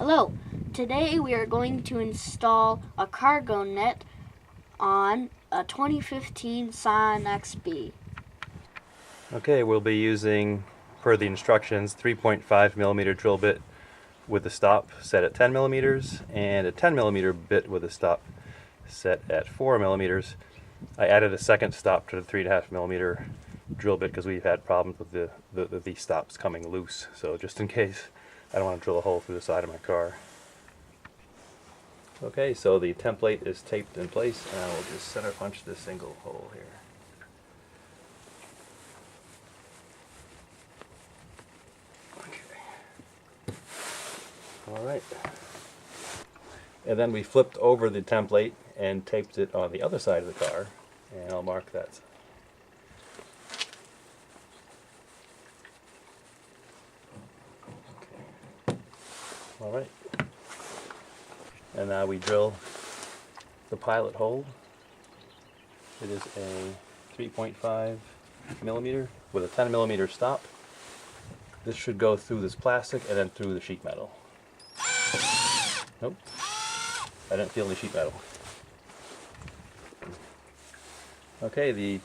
Hello, today we are going to install a cargo net on a 2015 Scion XB. Okay, we'll be using, per the instructions, 3.5 millimeter drill bit with the stop set at 10 millimeters and a 10 millimeter bit with a stop set at 4 millimeters. I added a second stop to the 3.5 millimeter drill bit because we've had problems with the stops coming loose. So just in case, I don't want to drill a hole through the side of my car. Okay, so the template is taped in place, and I will just center punch this single hole here. Okay. All right. And then we flipped over the template and taped it on the other side of the car, and I'll mark that. Okay. All right. And now we drill the pilot hole. It is a 3.5 millimeter with a 10 millimeter stop. This should go through this plastic and then through the sheet metal. Nope, I didn't feel any sheet metal. Okay, the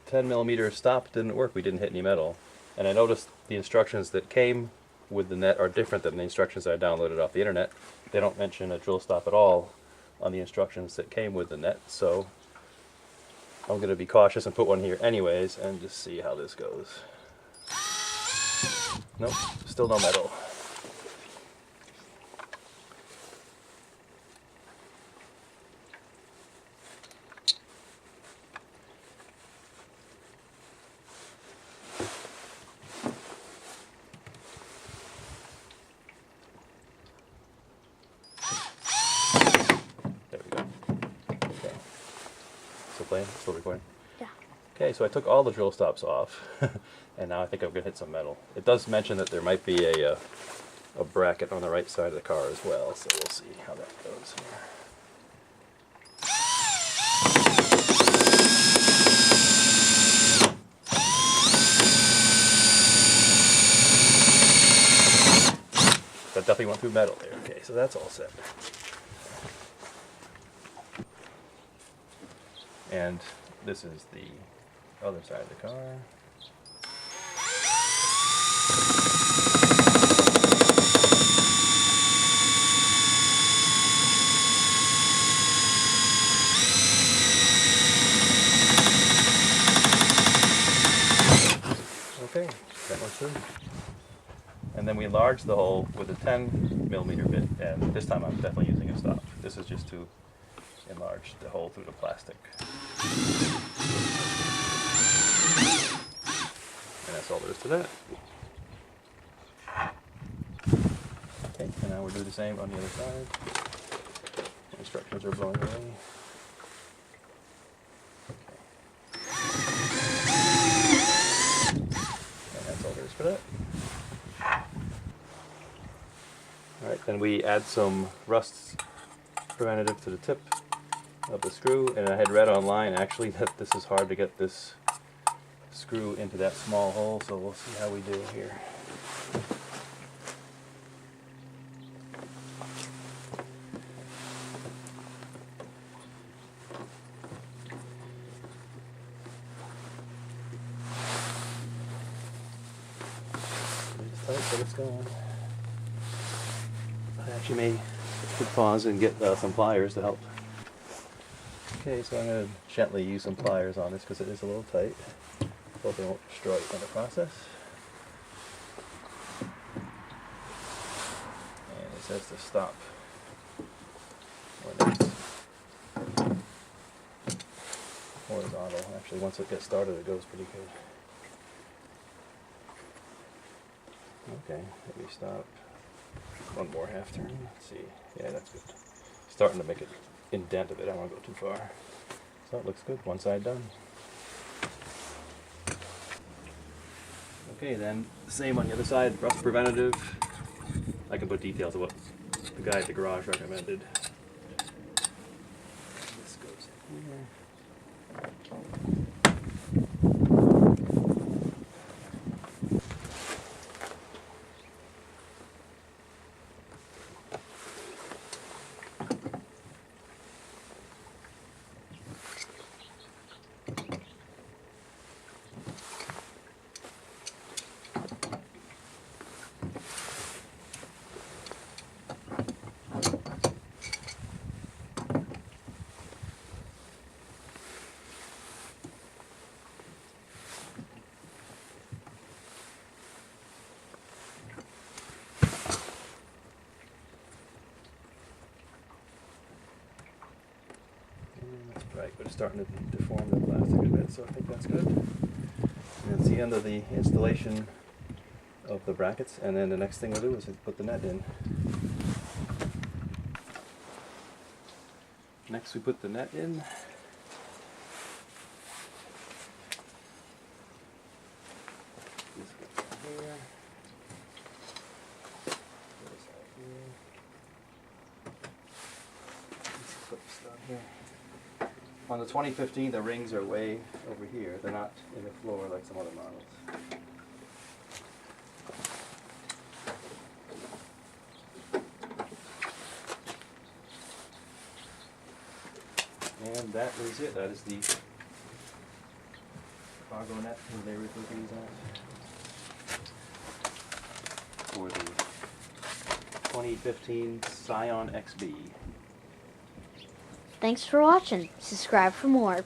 10 millimeter stop didn't work. We didn't hit any metal. And I noticed the instructions that came with the net are different than the instructions I downloaded off the internet. They don't mention a drill stop at all on the instructions that came with the net, so I'm going to be cautious and put one here anyways and just see how this goes. Nope, still no metal. There we go. Okay. Still playing? Still recording? Yeah. Okay, so I took all the drill stops off, and now I think I'm going to hit some metal. It does mention that there might be a bracket on the right side of the car as well, so we'll see how that goes here. That definitely went through metal there. Okay, so that's all set. And this is the other side of the car. Okay, that went through. And then we enlarged the hole with a 10 millimeter bit, and this time I'm definitely using a stop. This is just to enlarge the hole through the plastic. And that's all there is to that. Okay, and now we'll do the same on the other side. The instructions are blowing away. And that's all there is for that. Alright, then we add some rust preventative to the tip of the screw, and I had read online actually that this is hard to get this screw into that small hole, so we'll see how we do here. It's tight, but it's going. I actually may pause and get some pliers to help. Okay, so I'm going to gently use some pliers on this because it is a little tight. Hope they won't destroy it in the process. And it says to stop when it's horizontal. Actually, once it gets started, it goes pretty good. Okay, maybe stop. One more half turn. Let's see. Yeah, that's good. Starting to make it indent a bit. I don't want to go too far. So it looks good. One side done. Okay, then same on the other side. Rust preventative. I can put details of what the guy at the garage recommended. This goes in here. tight, but it's starting to deform the plastic a bit, so I think that's good. And that's the end of the installation of the brackets, and then the next thing we'll do is put the net in. Next we put the net in. This goes here. Goes out here. These clips down here. On the 2015, the rings are way over here. They're not in the floor like some other models. And that is it. That is the cargo net that they refer to these as for the 2015 Scion XB. Thanks for watching. Subscribe for more.